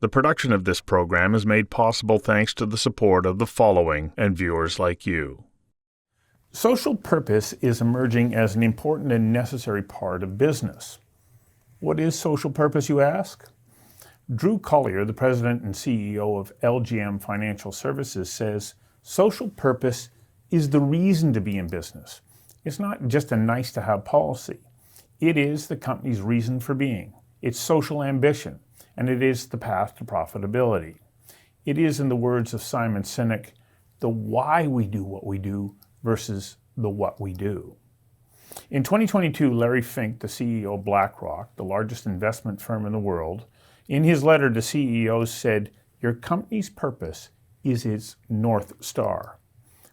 The production of this program is made possible thanks to the support of the following and viewers like you. Social purpose is emerging as an important and necessary part of business. What is social purpose, you ask? Drew Collier, the president and CEO of LGM Financial Services, says social purpose is the reason to be in business. It's not just a nice-to-have policy. It is the company's reason for being. It's social ambition, and it is the path to profitability. It is, in the words of Simon Sinek, the why we do what we do versus the what we do. In 2022, Larry Fink, the CEO of BlackRock, the largest investment firm in the world, in his letter to CEOs said, "Your company's purpose is its North Star."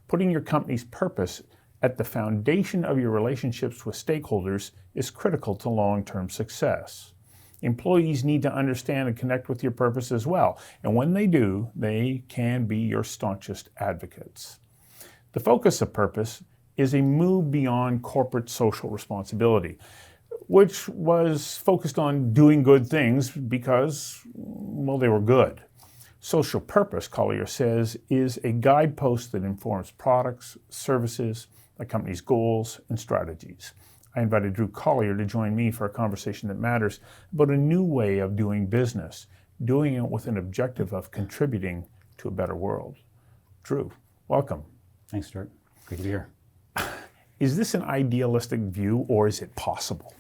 Putting your company's purpose at the foundation of your relationships with stakeholders is critical to long-term success. Employees need to understand and connect with your purpose as well, and when they do, they can be your staunchest advocates. The focus of purpose is a move beyond corporate social responsibility, which was focused on doing good things because, well, they were good. Social purpose, Collier says, is a guidepost that informs products, services, a company's goals, and strategies. I invited Drew Collier to join me for a conversation that matters about a new way of doing business, doing it with an objective of contributing to a better world. Drew, welcome. Thanks, Stuart. Great to be here. Is this an idealistic view, or is it possible?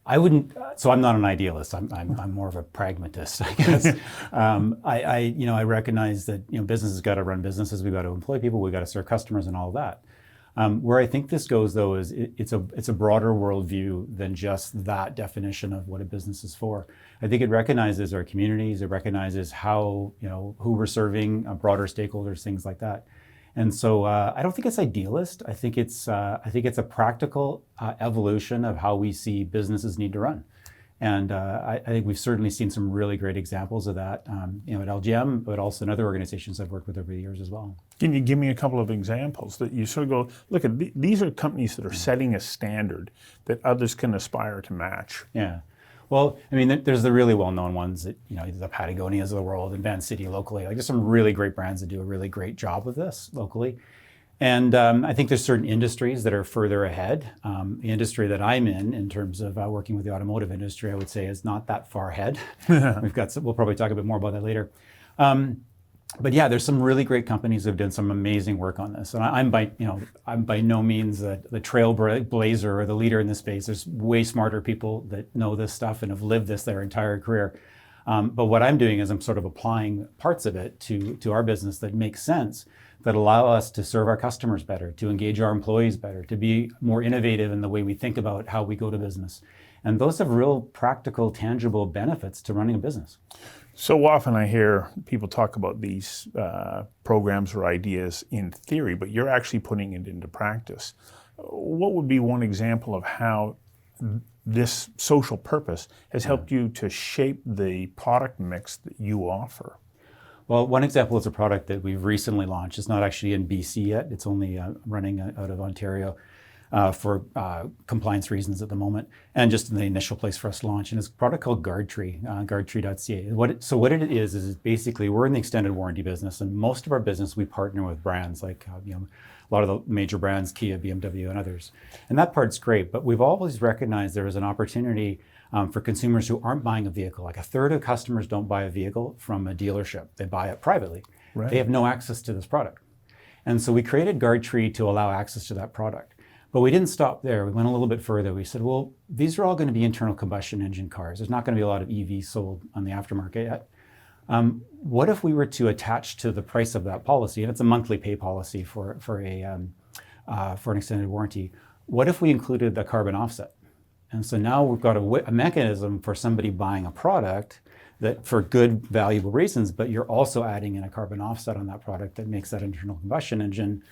I wouldn't. So I'm not an idealist. I'm more of a pragmatist, I guess. I recognize that businesses got to run businesses. We've got to employ people. We've got to serve customers, and all of that. Where I think this goes, though, is it's a broader worldview than just that definition of what a business is for. I think it recognizes our communities. It recognizes how who we're serving, broader stakeholders, things like that. And so I don't think it's idealist. I think it's a practical evolution of how we see businesses need to run. And I think we've certainly seen some really great examples of that, at LGM, but also in other organizations I've worked with over the years as well. Can you give me a couple of examples that you sort of go, look, these are companies that are setting a standard that others can aspire to match? Yeah. Well, I mean, there's the really well-known ones that, the Patagonias of the world and Van City locally. Like, there's some really great brands that do a really great job with this locally. And I think there's certain industries that are further ahead. The industry that I'm in terms of working with the automotive industry, I would say is not that far ahead. We'll probably talk a bit more about that later. But yeah, there's some really great companies that have done some amazing work on this. And I'm by no means the trailblazer or the leader in this space. There's way smarter people that know this stuff and have lived this their entire career. But what I'm doing is I'm sort of applying parts of it to our business that make sense, that allow us to serve our customers better, to engage our employees better, to be more innovative in the way we think about how we go to business. And those have real practical, tangible benefits to running a business. So often I hear people talk about these programs or ideas in theory, but you're actually putting it into practice. What would be one example of how this social purpose has helped you to shape the product mix that you offer? Well, one example is a product that we've recently launched. It's not actually in BC yet. It's only running out of Ontario for compliance reasons at the moment, and just in the initial place for us to launch. And it's a product called Guardtree, guardtree.ca. What it is basically we're in the extended warranty business, and most of our business we partner with brands like a lot of the major brands, Kia, BMW, and others. And that part's great, but we've always recognized there is an opportunity for consumers who aren't buying a vehicle. Like a third of customers don't buy a vehicle from a dealership. They buy it privately. Right. They have no access to this product. And so we created Guardtree to allow access to that product. But we didn't stop there. We went a little bit further. We said, well, these are all going to be internal combustion engine cars. There's not going to be a lot of EVs sold on the aftermarket yet. What if we were to attach to the price of that policy, and it's a monthly pay policy for an extended warranty, what if we included the carbon offset? And so now we've got a mechanism for somebody buying a product that for good, valuable reasons, but you're also adding in a carbon offset on that product that makes that internal combustion engine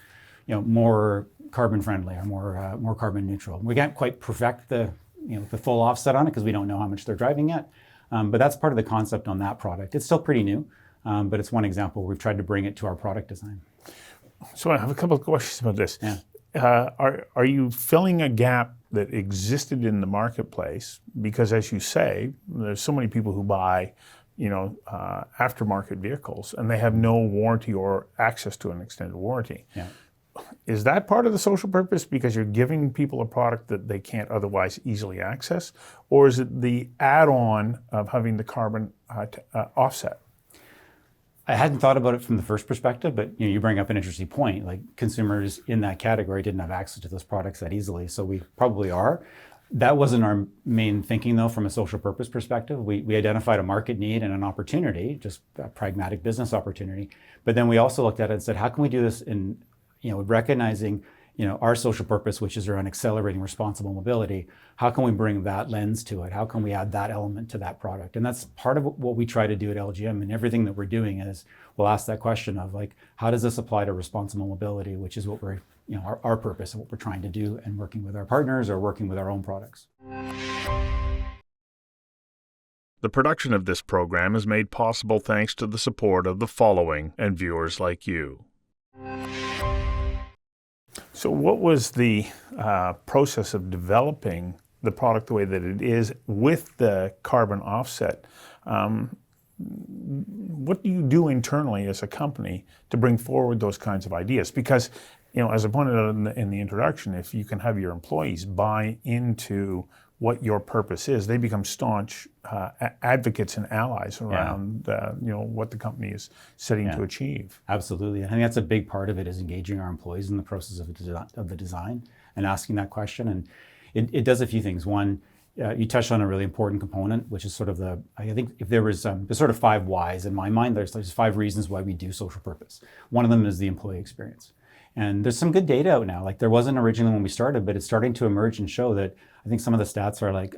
more carbon friendly or more carbon neutral. We can't quite perfect the full offset on it because we don't know how much they're driving yet. But that's part of the concept on that product. It's still pretty new, but it's one example. We've tried to bring it to our product design. So I have a couple of questions about this. Yeah. Are you filling a gap that existed in the marketplace? Because as you say, there's so many people who buy aftermarket vehicles, and they have no warranty or access to an extended warranty. Yeah. Is that part of the social purpose because you're giving people a product that they can't otherwise easily access? Or is it the add-on of having the carbon offset? I hadn't thought about it from the first perspective, but you bring up an interesting point. Like consumers in that category didn't have access to those products that easily, so we probably are. That wasn't our main thinking though from a social purpose perspective. We identified a market need and an opportunity, just a pragmatic business opportunity. But then we also looked at it and said, how can we do this in recognizing our social purpose, which is around accelerating responsible mobility. How can we bring that lens to it? How can we add that element to that product? And that's part of what we try to do at LGM, and everything that we're doing is we'll ask that question of like, how does this apply to responsible mobility, which is what we're, our purpose and what we're trying to do and working with our partners or working with our own products. The production of this program is made possible thanks to the support of the following and viewers like you. So what was the process of developing the product the way that it is with the carbon offset? What do you do internally as a company to bring forward those kinds of ideas? Because, as I pointed out in the introduction, if you can have your employees buy into what your purpose is, they become staunch advocates and allies around what the company is setting to achieve. Absolutely. I think that's a big part of it, is engaging our employees in the process of the design and asking that question. And it does a few things. One, you touched on a really important component, which is sort of I think if there's sort of 5 whys in my mind, there's 5 reasons why we do social purpose. One of them is the employee experience. And there's some good data out now. Like there wasn't originally when we started, but it's starting to emerge and show that I think some of the stats are like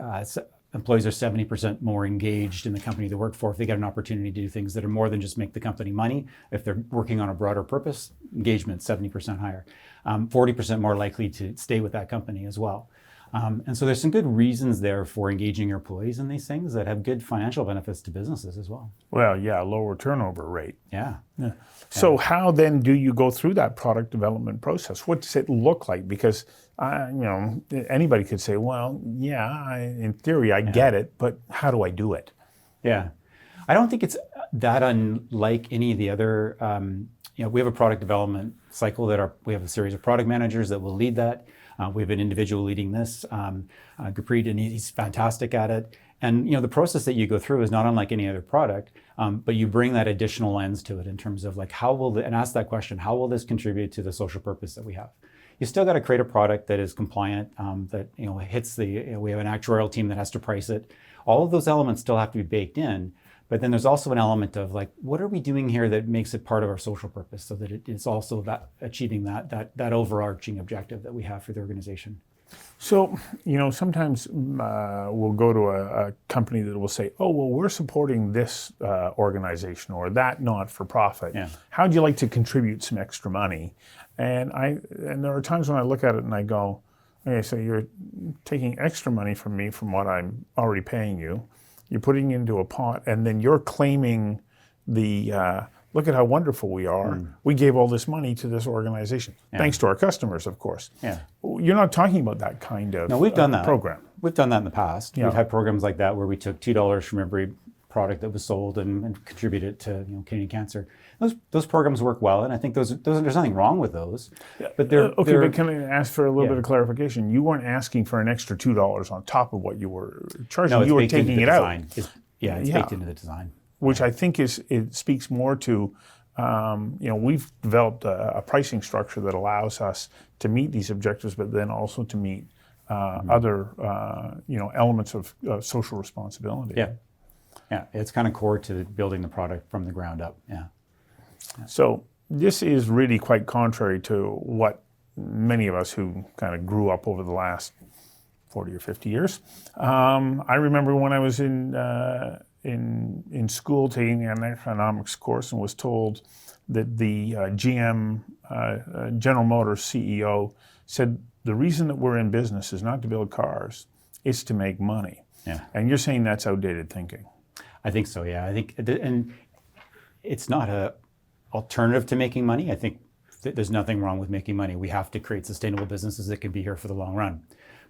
employees are 70% more engaged in the company they work for if they get an opportunity to do things that are more than just make the company money. If they're working on a broader purpose, engagement 70% higher, 40% more likely to stay with that company as well. And so there's some good reasons there for engaging your employees in these things that have good financial benefits to businesses as well. Well, yeah, lower turnover rate. Yeah. So how then do you go through that product development process? What does it look like? Because anybody could say, well, yeah, in theory I get it, but how do I do it? Yeah, I don't think it's that unlike any of the other. We have a product development cycle we have a series of product managers that will lead that. We have an individual leading this, Gurpreet, and he's fantastic at it. And the process that you go through is not unlike any other product, but you bring that additional lens to it in terms of like and ask that question, how will this contribute to the social purpose that we have? You still got to create a product that is compliant, that hits we have an actuarial team that has to price it. All of those elements still have to be baked in. But then there's also an element of like, what are we doing here that makes it part of our social purpose, so that it is also about achieving that overarching objective that we have for the organization. So, sometimes we'll go to a company that will say, oh, well, we're supporting this organization or that not-for-profit. Yeah. How'd you like to contribute some extra money? And there are times when I look at it and I go, okay, so you're taking extra money from me from what I'm already paying you. You're putting it into a pot, and then you're claiming look at how wonderful we are. We gave all this money to this organization, thanks to our customers, of course. Yeah. You're not talking about that kind of we've done that program. We've done that in the past. Yeah. We've had programs like that where we took $2 from every product that was sold and contributed to Canadian Cancer. Those programs work well, and I think those there's nothing wrong with those. But but can I ask for a little bit of clarification? You weren't asking for an extra $2 on top of what you were charging. No, you were taking it out. It's baked into the design. Which I think it speaks more to, we've developed a pricing structure that allows us to meet these objectives, but then also to meet other, elements of social responsibility. Yeah, it's kind of core to building the product from the ground up. Yeah. So this is really quite contrary to what many of us who kind of grew up over the last 40 or 50 years. I remember when I was in school taking an economics course and was told that the GM, General Motors CEO, said the reason that we're in business is not to build cars, it's to make money. Yeah. And you're saying that's outdated thinking. I think so, yeah. I think, and it's not an alternative to making money. I think there's nothing wrong with making money. We have to create sustainable businesses that can be here for the long run.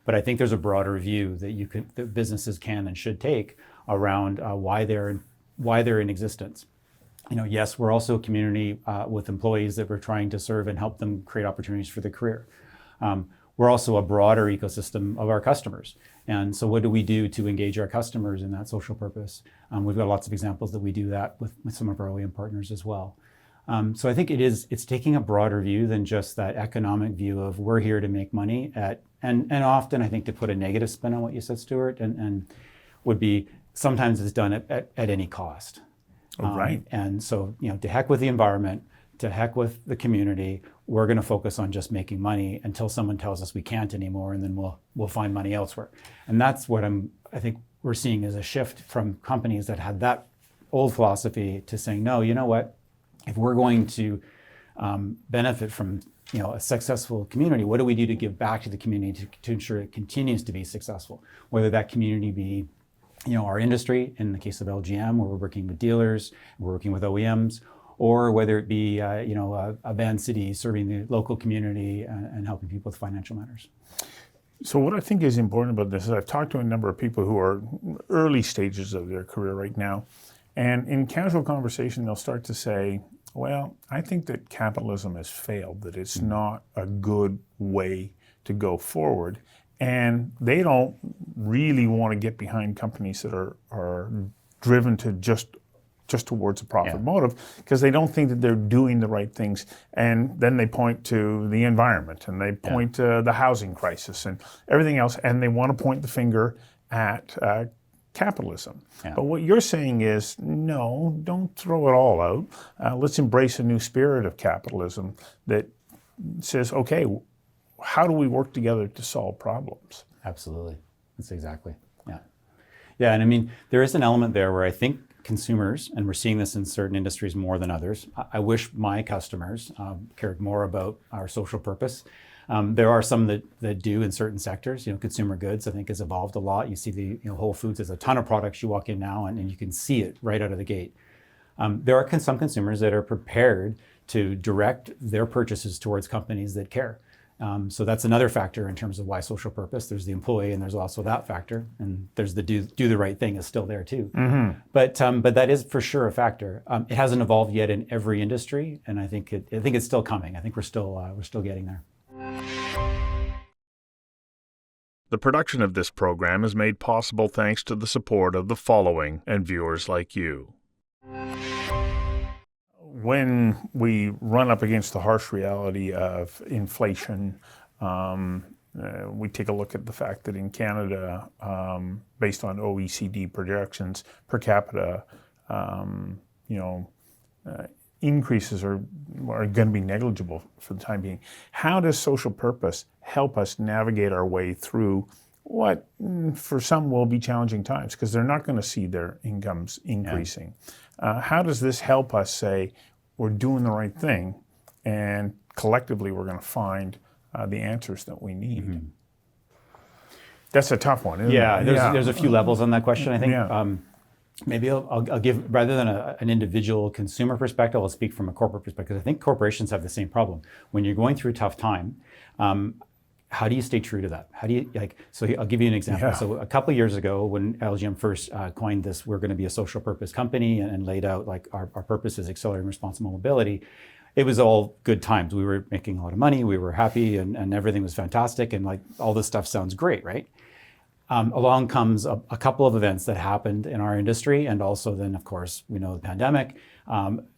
But I think there's a broader view that businesses can and should take around why they're why they're in existence. Yes, we're also a community with employees that we're trying to serve and help them create opportunities for their career. We're also a broader ecosystem of our customers. And so what do we do to engage our customers in that social purpose? We've got lots of examples that we do that with some of our OEM partners as well. So I think it's taking a broader view than just that economic view of we're here to make money and often I think to put a negative spin on what you said, Stuart, and would be sometimes it's done at any cost. Right. And so, to heck with the environment, to heck with the community, we're going to focus on just making money until someone tells us we can't anymore, and then we'll find money elsewhere. And that's what I think we're seeing as a shift from companies that had that old philosophy to saying, no, you know what? If we're going to benefit from a successful community, what do we do to give back to the community to ensure it continues to be successful? Whether that community be our industry, in the case of LGM, where we're working with dealers, we're working with OEMs, or whether it be a Van City serving the local community and helping people with financial matters. So what I think is important about this is I've talked to a number of people who are early stages of their career right now, and in casual conversation they'll start to say, well, I think that capitalism has failed, that it's not a good way to go forward. And they don't really want to get behind companies that are driven to just towards a profit motive, because they don't think that they're doing the right things. And then they point to the environment, and they point to the housing crisis and everything else, and they want to point the finger at capitalism. Yeah. But what you're saying is, no, don't throw it all out. Let's embrace a new spirit of capitalism that says, okay, how do we work together to solve problems? Absolutely. That's exactly. Yeah. And I mean, there is an element there where I think consumers, and we're seeing this in certain industries more than others, I wish my customers cared more about our social purpose. There are some that do in certain sectors. Consumer goods, I think, has evolved a lot. You see the Whole Foods has a ton of products. You walk in now and you can see it right out of the gate. There are some consumers that are prepared to direct their purchases towards companies that care. So that's another factor in terms of why social purpose. There's the employee, and there's also that factor, and there's the do the right thing is still there too. Mm-hmm. But that is for sure a factor. It hasn't evolved yet in every industry, and I think it's still coming. I think we're still getting there. The production of this program is made possible thanks to the support of the following and viewers like you. When we run up against the harsh reality of inflation, we take a look at the fact that in Canada, based on OECD projections, per capita, increases are going to be negligible for the time being. How does social purpose help us navigate our way through what for some will be challenging times, because they're not going to see their incomes increasing? How does this help us say we're doing the right thing and collectively we're going to find the answers that we need? Mm-hmm. That's a tough one, isn't it? There's a few levels on that question, I think. Yeah. Maybe I'll give, rather than an individual consumer perspective, I'll speak from a corporate perspective. I think corporations have the same problem. When you're going through a tough time, how do you stay true to that? How do you, so I'll give you an example. Yeah. So a couple of years ago, when LGM first coined this, we're going to be a social purpose company, and laid out our purpose is accelerating responsible mobility, it was all good times. We were making a lot of money, we were happy, and everything was fantastic, and all this stuff sounds great, right? Along comes a couple of events that happened in our industry, and also then, of course, we know the pandemic.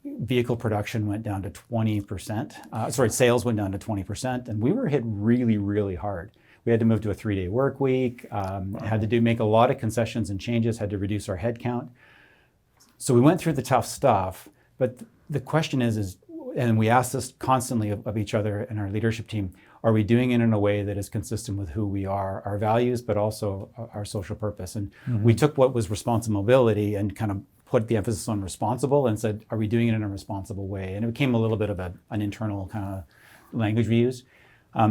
Vehicle production went down to 20%. Sales went down to 20%, and we were hit really, really hard. We had to move to a 3-day work week, had to make a lot of concessions and changes, had to reduce our headcount. So we went through the tough stuff, but the question is, and we ask this constantly of each other and our leadership team, are we doing it in a way that is consistent with who we are, our values, but also our social purpose? And we took what was responsible mobility and kind of put the emphasis on responsible and said, are we doing it in a responsible way? And it became a little bit of an internal kind of language we use.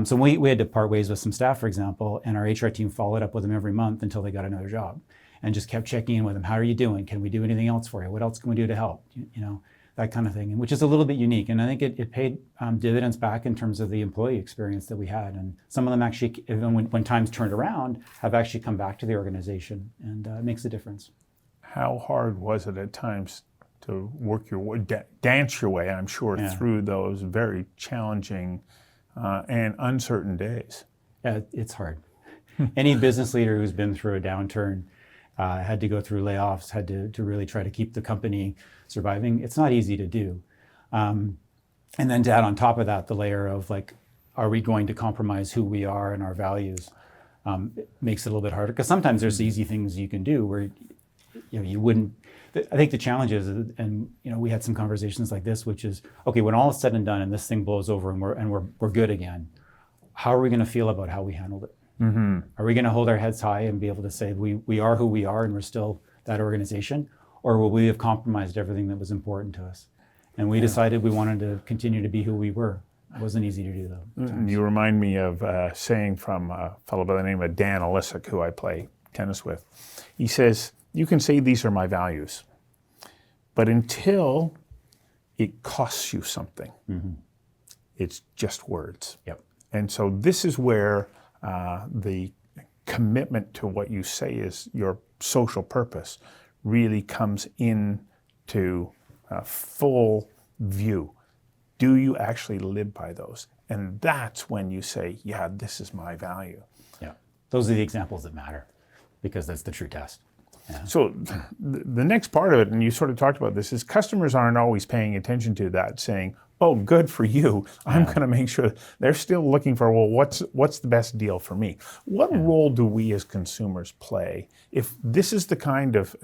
So we had to part ways with some staff, for example, and our HR team followed up with them every month until they got another job, and just kept checking in with them. How are you doing? Can we do anything else for you? What else can we do to help? That kind of thing, and which is a little bit unique. And I think it paid dividends back in terms of the employee experience that we had. And some of them actually, even when times turned around, have actually come back to the organization, and it makes a difference. how hard was it at times to work your way, dance your way, I'm sure, through those very challenging and uncertain days? Yeah, it's hard. Any business leader who's been through a downturn, had to go through layoffs, had to really try to keep the company surviving. It's not easy to do. And then to add on top of that, the layer of like, are we going to compromise who we are and our values? It makes it a little bit harder, because sometimes there's easy things you can do where you wouldn't. I think the challenge is, and we had some conversations like this, which is, okay, when all is said and done and this thing blows over and we're good again, how are we going to feel about how we handled it? Mm-hmm. Are we going to hold our heads high and be able to say we are who we are and we're still that organization, or will we have compromised everything that was important to us? And we decided we wanted to continue to be who we were. It wasn't easy to do though. You remind me of a saying from a fellow by the name of Dan Alisic, who I play tennis with. He says, you can say these are my values, but until it costs you something, it's just words. Yep. And so this is where the commitment to what you say is your social purpose really comes into full view. Do you actually live by those? And that's when you say, yeah, this is my value. Yeah, those are the examples that matter, because that's the true test. Yeah. So the next part of it, and you sort of talked about this, is customers aren't always paying attention to that, saying, oh, good for you. I'm going to make sure. They're still looking for, well, what's the best deal for me? What role do we as consumers play if this is the kind of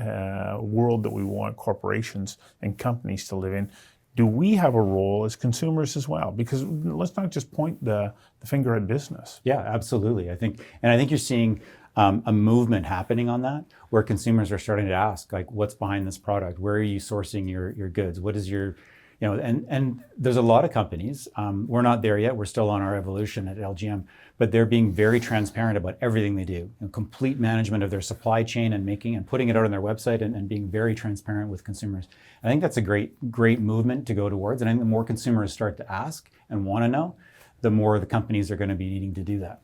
world that we want corporations and companies to live in? Do we have a role as consumers as well? Because let's not just point the finger at business. Yeah, absolutely. I think you're seeing a movement happening on that, where consumers are starting to ask, like, what's behind this product? Where are you sourcing your goods? What is your, and there's a lot of companies. We're not there yet. We're still on our evolution at LGM, but they're being very transparent about everything they do. Complete management of their supply chain and putting it out on their website and being very transparent with consumers. I think that's a great movement to go towards. And I think the more consumers start to ask and want to know, the more the companies are going to be needing to do that.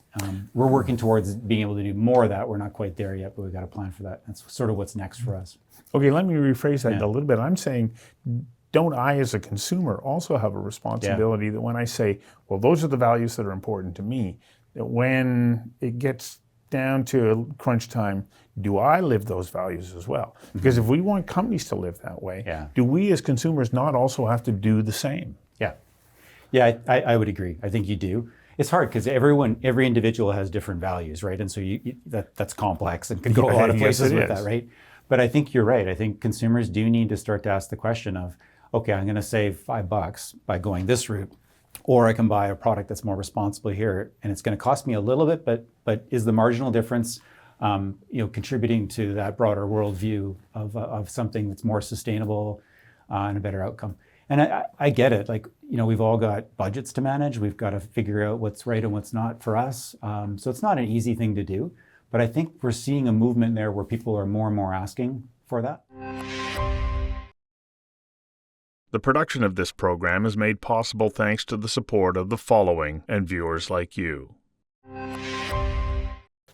We're working towards being able to do more of that. We're not quite there yet, but we've got a plan for that. That's sort of what's next for us. Okay, let me rephrase that a little bit. I'm saying, don't I as a consumer also have a responsibility that when I say, well, those are the values that are important to me, that when it gets down to crunch time, do I live those values as well? Because if we want companies to live that way, do we as consumers not also have to do the same? Yeah, I would agree. I think you do. It's hard because every individual has different values, right? And so that's complex and could go a lot of places with that, right? But I think you're right. I think consumers do need to start to ask the question of, okay, I'm going to save $5 by going this route, or I can buy a product that's more responsible here, and it's going to cost me a little bit, but is the marginal difference, contributing to that broader worldview of something that's more sustainable and a better outcome? And I get it. Like, we've all got budgets to manage. We've got to figure out what's right and what's not for us. So it's not an easy thing to do. But I think we're seeing a movement there where people are more and more asking for that. The production of this program is made possible thanks to the support of the following and viewers like you.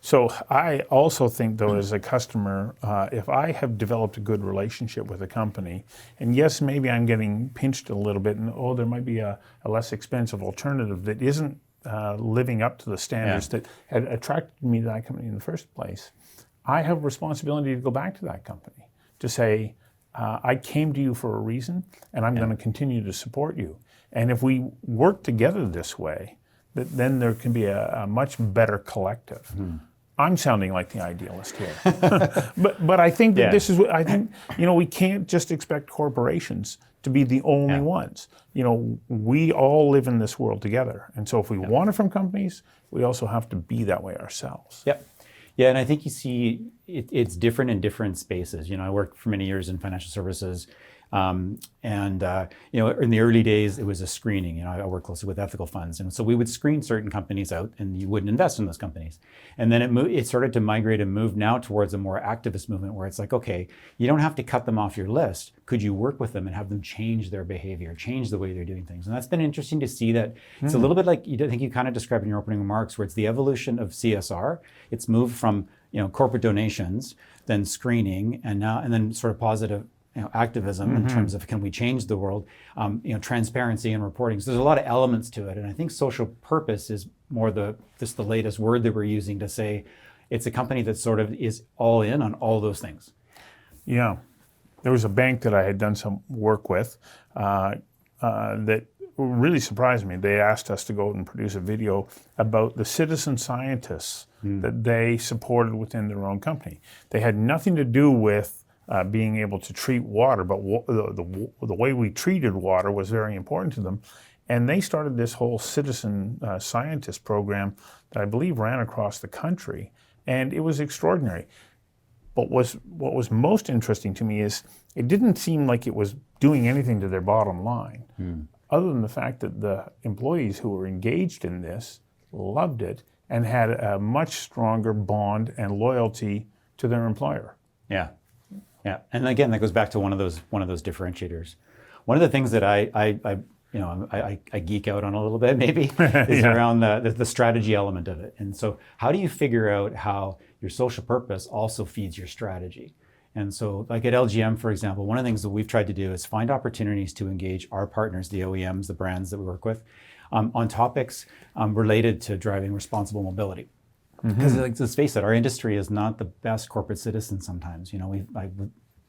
So I also think, though, as a customer, if I have developed a good relationship with a company, and yes, maybe I'm getting pinched a little bit, and there might be a less expensive alternative that isn't living up to the standards that had attracted me to that company in the first place, I have a responsibility to go back to that company to say, I came to you for a reason, and I'm going to continue to support you. And if we work together this way, then there can be a much better collective. I'm sounding like the idealist here, but I think that this is what I think. We can't just expect corporations to be the only ones. We all live in this world together, and so if we want it from companies, we also have to be that way ourselves. Yep. Yeah, and I think you see it's different in different spaces. I worked for many years in financial services. In the early days, it was a screening. I worked closely with ethical funds, and so we would screen certain companies out, and you wouldn't invest in those companies. And then it started to migrate and move now towards a more activist movement, where it's like, okay, you don't have to cut them off your list. Could you work with them and have them change their behavior, change the way they're doing things? And that's been interesting to see that it's a little bit like I think you kind of described in your opening remarks, where it's the evolution of CSR. It's moved from corporate donations, then screening, and then sort of positive activism in terms of can we change the world, transparency and reporting. So there's a lot of elements to it, and I think social purpose is more the latest word that we're using to say it's a company that sort of is all in on all those things. Yeah, there was a bank that I had done some work with that really surprised me. They asked us to go out and produce a video about the citizen scientists that they supported within their own company. They had nothing to do with being able to treat water, but the way we treated water was very important to them. And they started this whole citizen scientist program that I believe ran across the country, and it was extraordinary. But what was most interesting to me is it didn't seem like it was doing anything to their bottom line, other than the fact that the employees who were engaged in this loved it and had a much stronger bond and loyalty to their employer. Yeah, and again, that goes back to one of those differentiators. One of the things that I geek out on a little bit maybe is around the strategy element of it. And so how do you figure out how your social purpose also feeds your strategy? And so like at LGM, for example, one of the things that we've tried to do is find opportunities to engage our partners, the OEMs, the brands that we work with, on topics related to driving responsible mobility. Because let's face it, our industry is not the best corporate citizen sometimes.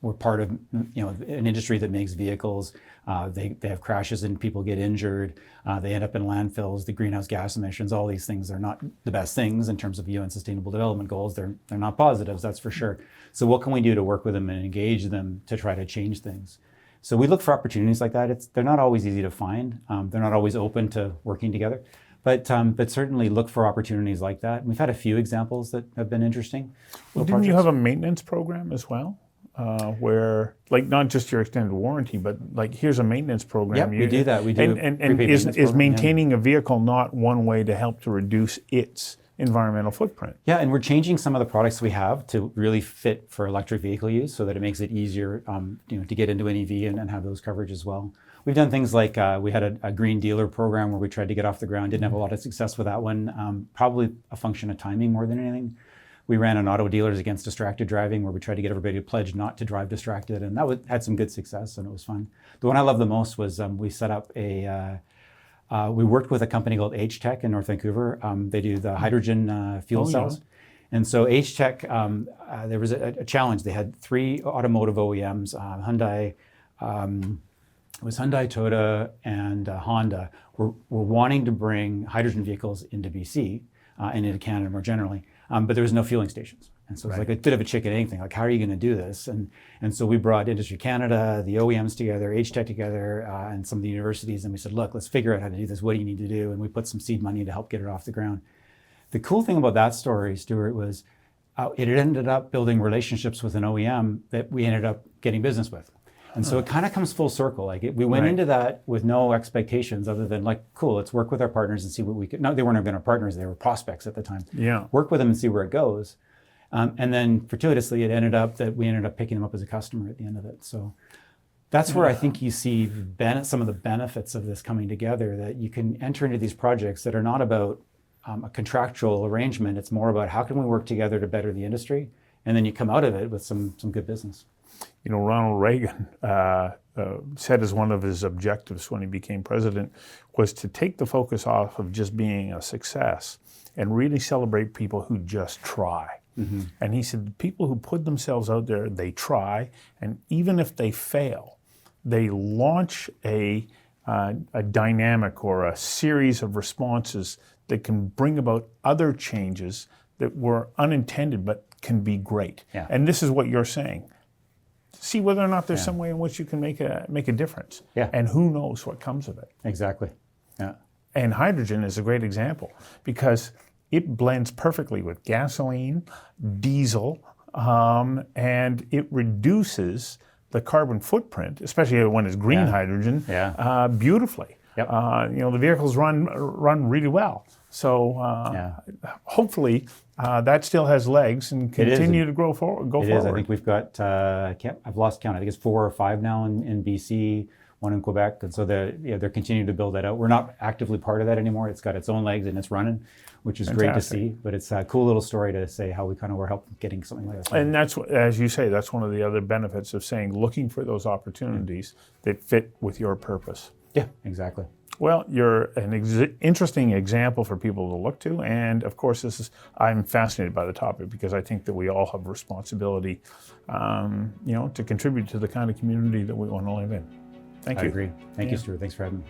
We're part of an industry that makes vehicles. They have crashes and people get injured. They end up in landfills. The greenhouse gas emissions, all these things are not the best things in terms of UN Sustainable Development Goals. They're not positives, that's for sure. So what can we do to work with them and engage them to try to change things? So we look for opportunities like that. They're not always easy to find. They're not always open to working together. But certainly look for opportunities like that. And we've had a few examples that have been interesting. Well, didn't you have a maintenance program as well? Where, like, not just your extended warranty, but like, here's a maintenance program. Yeah, we do that. We do. And is maintaining a vehicle not one way to help to reduce its environmental footprint? Yeah, and we're changing some of the products we have to really fit for electric vehicle use, so that it makes it easier, to get into an EV and have those coverage as well. We've done things like we had a green dealer program where we tried to get off the ground. Didn't have a lot of success with that one. Probably a function of timing more than anything. We ran an auto dealers against distracted driving where we tried to get everybody to pledge not to drive distracted, and that had some good success, and it was fun. The one I love the most was we set up we worked with a company called H-Tech in North Vancouver. They do the hydrogen fuel cells. Yeah. And so H-Tech, there was a challenge. They had 3 automotive OEMs, Hyundai, it was Hyundai, Toyota, and Honda were wanting to bring hydrogen vehicles into BC and into Canada more generally. But there was no fueling stations. And so it was like a bit of a chicken egg thing. Like, how are you going to do this? And so we brought Industry Canada, the OEMs together, H-Tech together, and some of the universities. And we said, look, let's figure out how to do this. What do you need to do? And we put some seed money to help get it off the ground. The cool thing about that story, Stuart, was it ended up building relationships with an OEM that we ended up getting business with. And so it kind of comes full circle. Like we went into that with no expectations other than like, cool, let's work with our partners and see what we could. No, they weren't even our partners; they were prospects at the time. Yeah. Work with them and see where it goes. And then fortuitously, it ended up that we ended up picking them up as a customer at the end of it. So that's where I think you see some of the benefits of this coming together. That you can enter into these projects that are not about a contractual arrangement. It's more about how can we work together to better the industry, and then you come out of it with some good business. Ronald Reagan said as one of his objectives when he became president was to take the focus off of just being a success and really celebrate people who just try. Mm-hmm. And he said, the people who put themselves out there, they try, and even if they fail, they launch a dynamic or a series of responses that can bring about other changes that were unintended but can be great. Yeah. And this is what you're saying. See whether or not there's some way in which you can make a difference. Yeah. And who knows what comes of it. Exactly. Yeah. And hydrogen is a great example because it blends perfectly with gasoline, diesel, and it reduces the carbon footprint, especially when it's green hydrogen, beautifully. Yep. The vehicles run really well. So hopefully that still has legs and continue to go forward. It is. I think we've got, I've lost count. I think it's 4 or 5 now in BC. one in Quebec, and so they're continuing to build that out. We're not actively part of that anymore. It's got its own legs and it's running, which is great to see. But it's a cool little story to say how we kind of were helping getting something like that. And that's, as you say, that's one of the other benefits of saying, looking for those opportunities that fit with your purpose. Yeah, exactly. Well, you're an interesting example for people to look to, and of course, I'm fascinated by the topic because I think that we all have responsibility, to contribute to the kind of community that we want to live in. Thank you. I agree. Thank you, Stuart. Thanks for having me.